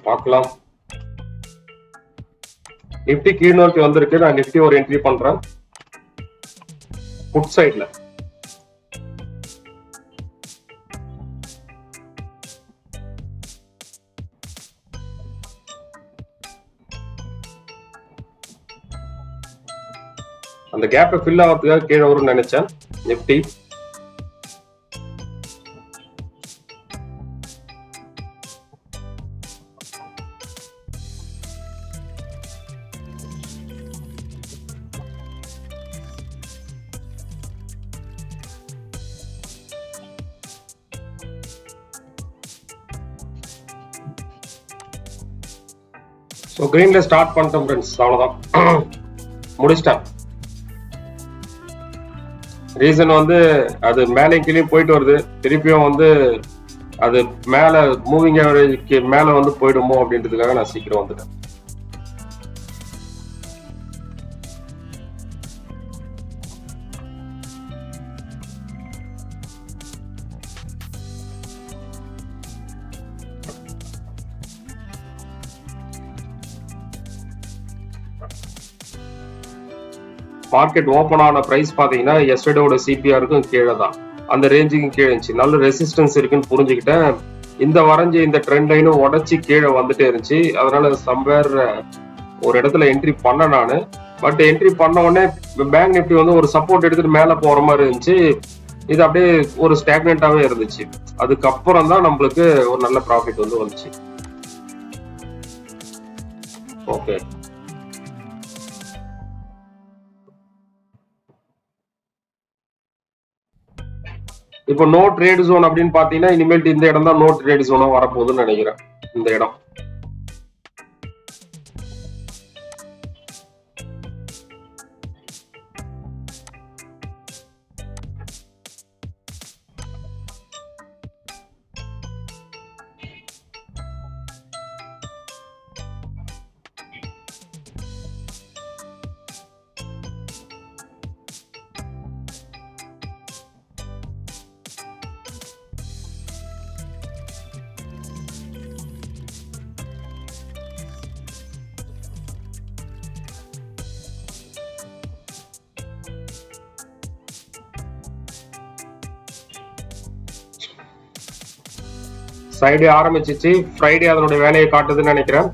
பார்க்கலாம். நிஃப்டி கீழ் நோக்கி வந்திருக்கு. நான் நிஃப்டி ஒரு என்ட்ரி பண்றேன் புட் சைட்ல. அந்த கேப்பை ஃபில் ஆகிறதுக்காக கீழே வரும்னு நினைச்சேன் நிஃப்டி. ஸோ கிரீன்ல ஸ்டார்ட் பண்ணிட்டோம் ஃப்ரெண்ட்ஸ். அவ்வளோதான், முடிச்சிட்டேன். ரீசன் வந்து அது மேலே கீழே போயிட்டு வருது. திருப்பியும் வந்து அது மேல மூவிங் ஆவரேஜ்க்கு மேல வந்து போயிடுமோ அப்படின்றதுக்காக நான் சீக்கிரம் வந்துட்டேன். மார்க்கெட் ஓபன் ஆன பிரைஸ் பாத்தீங்கன்னா எஸ்டர்டேவோட சிபிஆருக்கும் கீழே தான், அந்த ரேஞ்சுக்கும் கீழே இருந்துச்சு. நல்ல ரெசிஸ்டன்ஸ் இருக்குன்னு புரிஞ்சுக்கிட்டேன். இந்த வரைஞ்ச இந்த ட்ரெண்ட் லைனும் உடச்சி கீழே வந்துட்டே இருந்துச்சு. அதனால சம்வேர் ஒரு இடத்துல என்ட்ரி பண்ண நானு. பட் என்ட்ரி பண்ண உடனே பேங்க் நிஃப்டி வந்து ஒரு சப்போர்ட் எடுத்துட்டு மேல போற மாதிரி இருந்துச்சு. இது அப்படியே ஒரு ஸ்டாக்னெண்டாவே இருந்துச்சு. அதுக்கப்புறம் தான் நம்மளுக்கு ஒரு நல்ல ப்ராஃபிட் வந்து வந்துச்சு. ஓகே, இப்போ நோ ட்ரேட் ஜோன் அப்படின்னு பாத்தீங்கன்னா இனிமேல் இந்த இடம் தான் நோ ட்ரேட் ஜோனா வரப்போகுதுன்னு நினைக்கிறேன். இந்த இடம் ஃப்ரைடே ஆரம்பிச்சிச்சு. ஃப்ரைடே அதனுடைய வேலையை காட்டுதுன்னு நினைக்கிறேன்.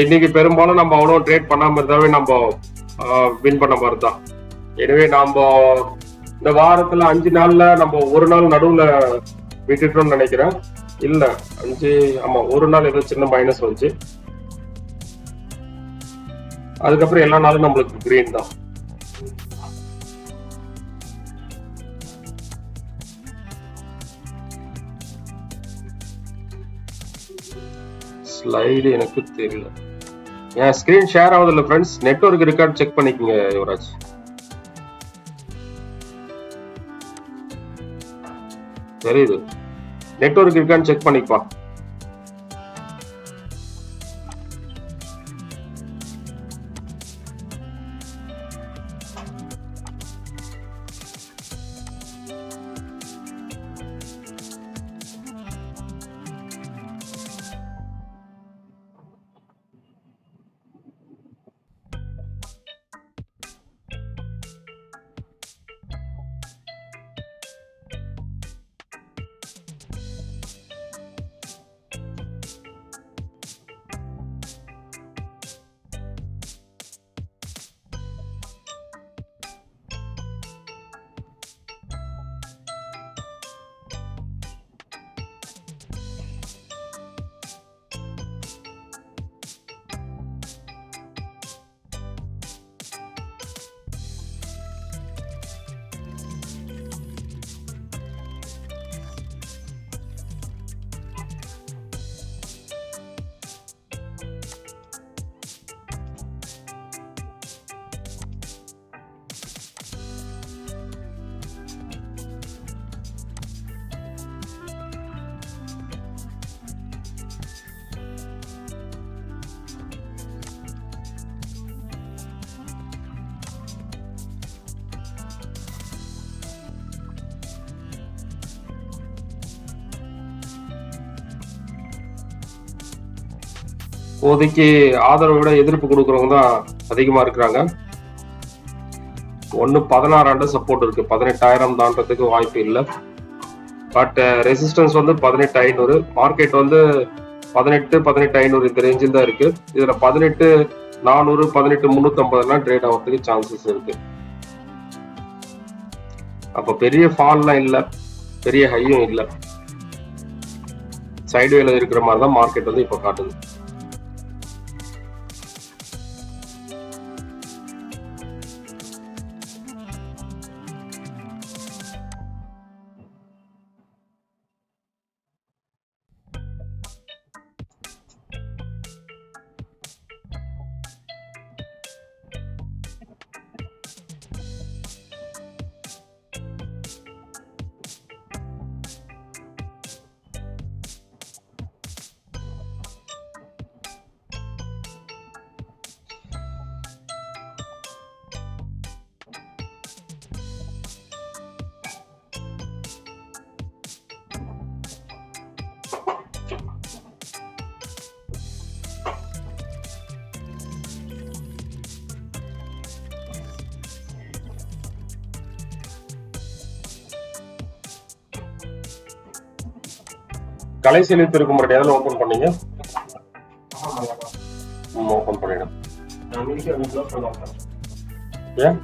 இன்னைக்கு பெரும்பாலும் நம்ம அவ்வளோ ட்ரேட் பண்ணாம இருந்தாவே நம்ம வின் பண்ண மாதிரி தான். எனவே நம்ம இந்த வாரத்துல 5 நாள்ல நம்ம ஒரு நாள் நடுவுல விட்டுட்டோம்னு நினைக்கிறேன். இல்ல 5, ஆமா ஒரு நாள் ஏதோ சின்ன மைனஸ் வந்துச்சு. அதுக்கப்புறம் எல்லா நாளும் நம்மளுக்கு கிரீன் தான். ஸ்லைடு எனக்கு தெரியல, என் ஸ்கிரீன் ஷேர் ஆகுது இல்ல ஃப்ரெண்ட்ஸ். நெட்வொர்க் இருக்கான்னு செக் பண்ணிக்கோங்க யுவராஜ். தெரியுது, நெட்வொர்க் இருக்கான்னு செக் பண்ணிப்பா. இப்போதைக்கு ஆதரவை விட எதிர்ப்பு கொடுக்குறவங்க தான் அதிகமா இருக்கிறாங்க. 16,000 சப்போர்ட் இருக்கு. 18,000 தாண்டறதுக்கு வாய்ப்பு இல்லை. பட் ரெசிஸ்டன்ஸ் வந்து 18,500. மார்க்கெட் வந்து 18,500 இந்த ரேஞ்சில் தான் இருக்கு. இதுல 18,400 18,350 ட்ரேட் ஆகிறதுக்கு சான்சஸ் இருக்கு. அப்ப பெரிய ஃபால்லாம் இல்ல, பெரிய ஹையும் இல்ல, சைடுவேல இருக்கிற மாதிரி தான் மார்க்கெட் வந்து இப்ப காட்டுது. கலை செலுத்திருக்க முடியாது. ஓபன் பண்ணீங்க, ஓபன் பண்ணிடும். ஏன்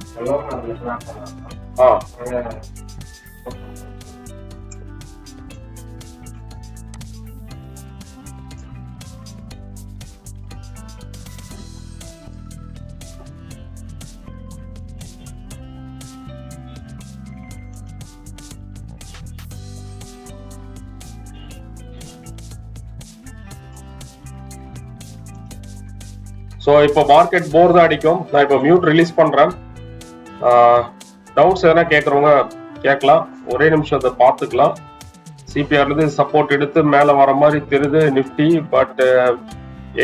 ஸோ இப்போ மார்க்கெட் போர் தான் அடிக்கும். நான் இப்போ மியூட் ரிலீஸ் பண்றேன். டவுட்ஸ் எதனா கேட்குறவங்க கேட்கலாம். ஒரே நிமிஷம் அதை பார்த்துக்கலாம். சிபிஆர்லேருந்து சப்போர்ட் எடுத்து மேலே வர மாதிரி தெரியுது Nifty. But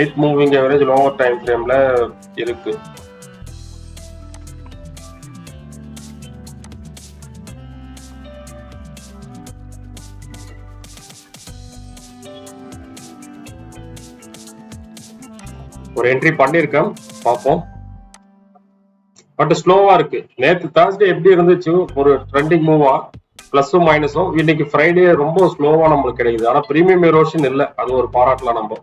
8 moving average lower time ஃப்ரேம்ல இருக்கு. ஒரு என்ட்ரி பண்ணிருக்கேன், பார்ப்போம். பட் ஸ்லோவா இருக்கு. நேற்று தேர்ஸ்டே எப்படி இருந்துச்சு, ஒரு ட்ரெண்டிங் மூவா பிளஸும் மைனஸும். இன்னைக்கு ஃப்ரைடே ரொம்ப ஸ்லோவா நம்மளுக்கு கிடைக்குது. ஆனா பிரீமியம் எரோஷன் இல்லை, அது ஒரு பாராட்டலாம் நம்ம.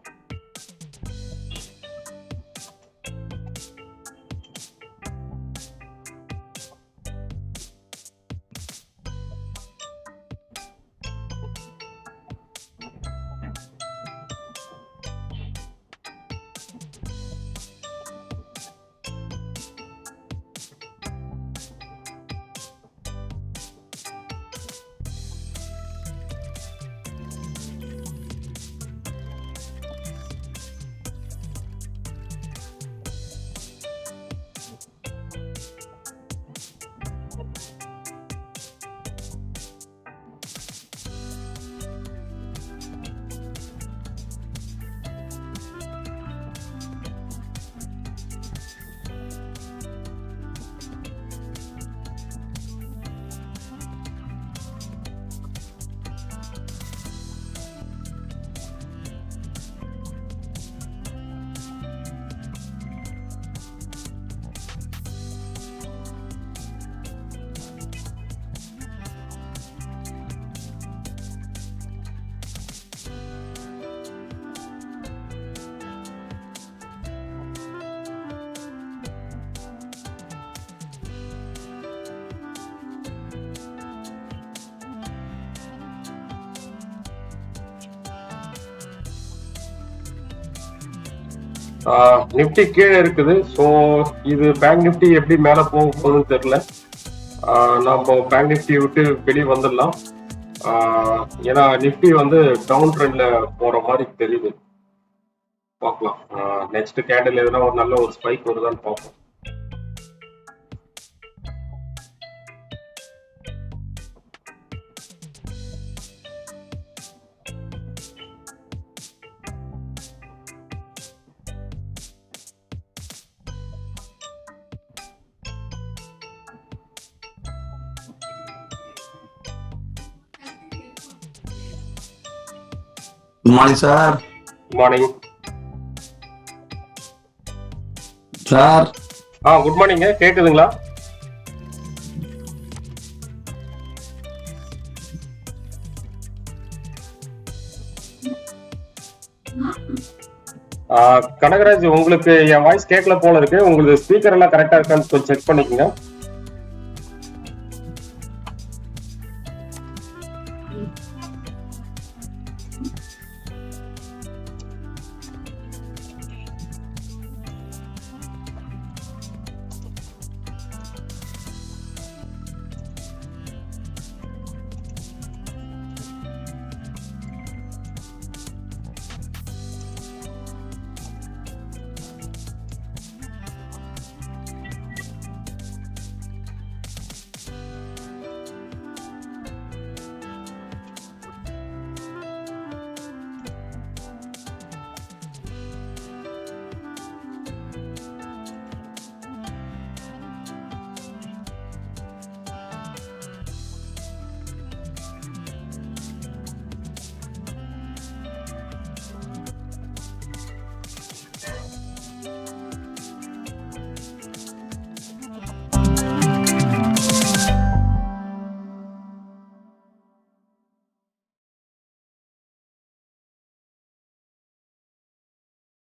நிப்டி கீழே இருக்குது. ஸோ இது பேங்க் நிப்டி எப்படி மேலே போக போகுதுன்னு தெரியல. நம்ம பேங்க் நிப்டி விட்டு வெளியே வந்துடலாம். ஏன்னா நிப்டி வந்து டவுன் ட்ரெண்ட்ல போற மாதிரி தெரியுது. பார்க்கலாம், நெக்ஸ்ட் கேண்டில் எதுனா ஒரு நல்ல ஒரு ஸ்பைக் வருதான்னு பார்ப்போம். Good morning, sir. Good morning. Sir. Good மார்னிங்க, கேக்குதுங்களா? கனகராஜ், உங்களுக்கு என் வாய்ஸ் கேட்கல போல இருக்கு. உங்களுக்கு ஸ்பீக்கர் எல்லாம் கரெக்டா இருக்கான்னு கொஞ்சம் செக் பண்ணிக்கோங்க.